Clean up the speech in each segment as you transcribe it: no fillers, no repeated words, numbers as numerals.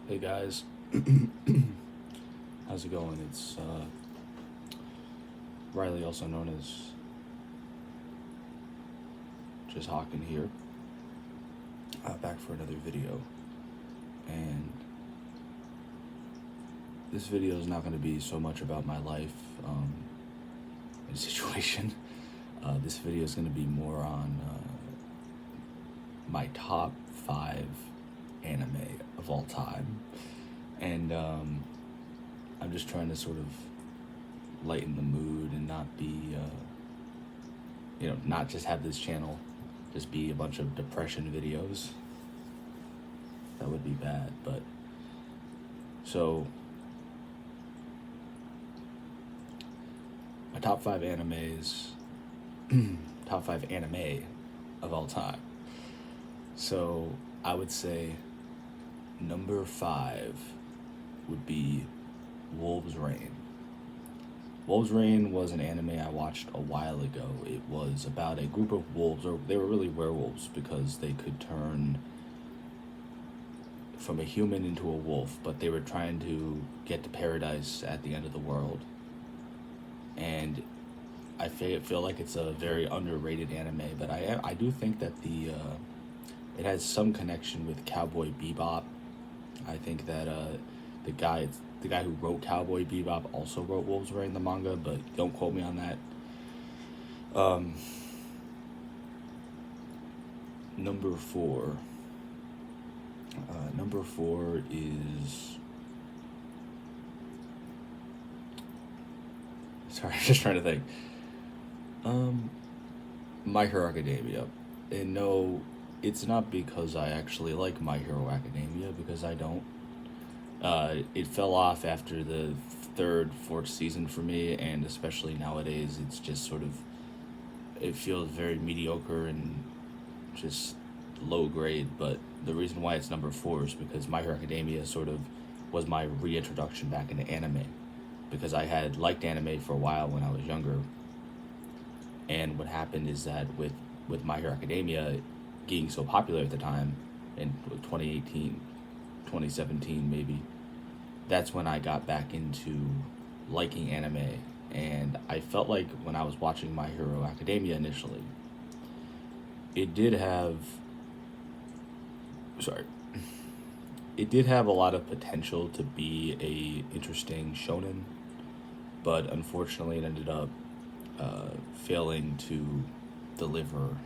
Hey guys, how's it going? It's Riley, also known as Just Hawking here, back for another video. And this video is not going to be so much about my life and situation. This video is going to be more on my top 5 anime of all time. And I'm just trying to sort of lighten the mood and not be, not just have this channel just be a bunch of depression videos. That would be bad, but so my top 5 animes, top 5 anime of all time. So I would say number 5 would be Wolves Rain. Wolves Rain was an anime I watched a while ago. It was about a group of wolves, or they were really werewolves because they could turn from a human into a wolf, but they were trying to get to paradise at the end of the world. And I feel like it's a very underrated anime, but I do think that it has some connection with Cowboy Bebop. I think that the guy who wrote Cowboy Bebop also wrote Wolves Rain, the manga, but don't quote me on that. Number 4. Number 4 is... Sorry, I'm just trying to think. My Hero Academia. And no, it's not because I actually like My Hero Academia, because I don't. It fell off after the third, fourth season for me, and especially nowadays, it's just sort of, it feels very mediocre and just low grade. But the reason why it's number 4 is because My Hero Academia sort of was my reintroduction back into anime, because I had liked anime for a while when I was younger. And what happened is that with My Hero Academia getting so popular at the time, in 2018, 2017 maybe, that's when I got back into liking anime. And I felt like when I was watching My Hero Academia initially, it did have a lot of potential to be a interesting shonen, but unfortunately it ended up failing to deliver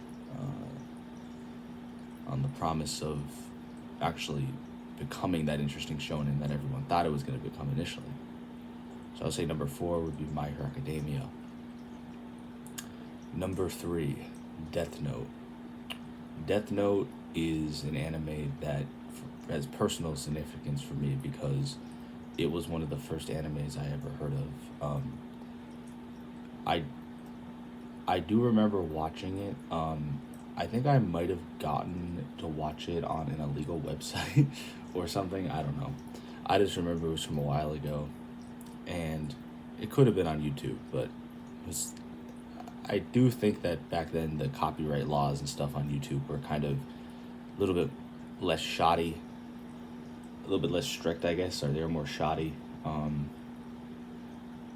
on the promise of actually becoming that interesting shonen that everyone thought it was going to become initially. So I'll say number 4 would be My Hero Academia. Number 3, Death Note. Death Note is an anime that has personal significance for me because it was one of the first animes I ever heard of. I do remember watching it. I think I might have gotten to watch it on an illegal website or something. I don't know. I just remember it was from a while ago, and it could have been on YouTube, but I do think that back then the copyright laws and stuff on YouTube were kind of a little bit less shoddy, a little bit less strict, I guess, or they were more shoddy than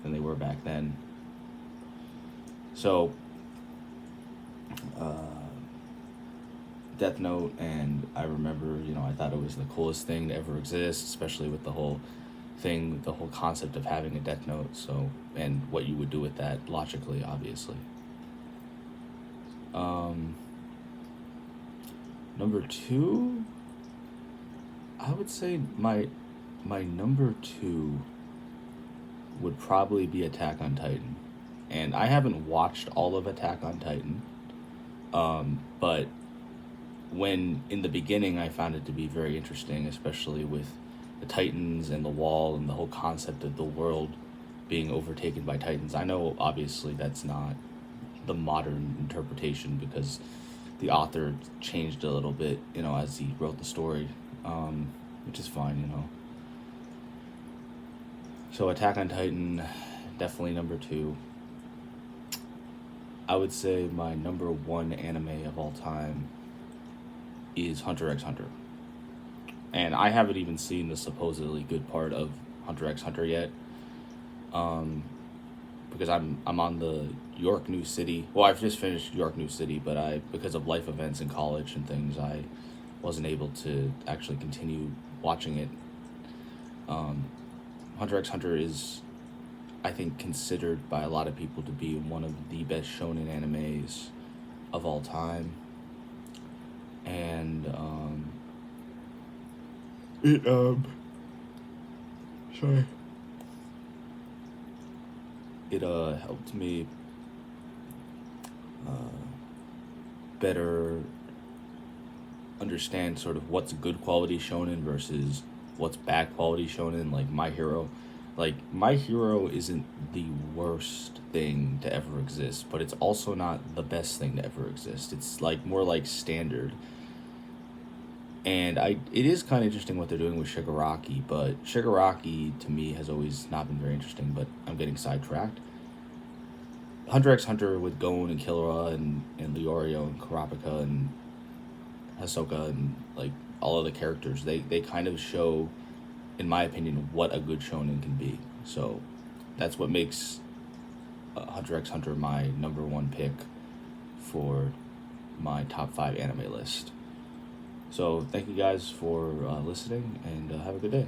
they were back then. So, Death Note, and I remember, I thought it was the coolest thing to ever exist, especially with the whole thing, the whole concept of having a Death Note, so, and what you would do with that logically, obviously. Number 2, I would say my number 2 would probably be Attack on Titan. And I haven't watched all of Attack on Titan, but when in the beginning I found it to be very interesting, especially with the Titans and the wall and the whole concept of the world being overtaken by Titans. I know obviously that's not the modern interpretation because the author changed a little bit, as he wrote the story, which is fine, So Attack on Titan, definitely number 2. I would say my number 1 anime of all time is Hunter x Hunter. and I haven't even seen the supposedly good part of Hunter x Hunter yet. Because I'm on the York New City. Well, I've just finished York New City, but I because of life events in college and things, I wasn't able to actually continue watching it. Hunter x Hunter is, I think, considered by a lot of people to be one of the best shonen animes of all time, and it sorry, it helped me better understand sort of what's good quality shonen versus what's bad quality shonen. Like My Hero isn't the worst thing to ever exist, but it's also not the best thing to ever exist. It's like more like standard. And it is kind of interesting what they're doing with Shigaraki, but Shigaraki to me has always not been very interesting. But I'm getting sidetracked. Hunter x Hunter with Gon and Killua and Leorio and Kurapika and Hisoka and like all of the characters, they kind of show, in my opinion, what a good shonen can be. So that's what makes Hunter x Hunter my number one pick for my top 5 anime list. So thank you guys for listening, and have a good day.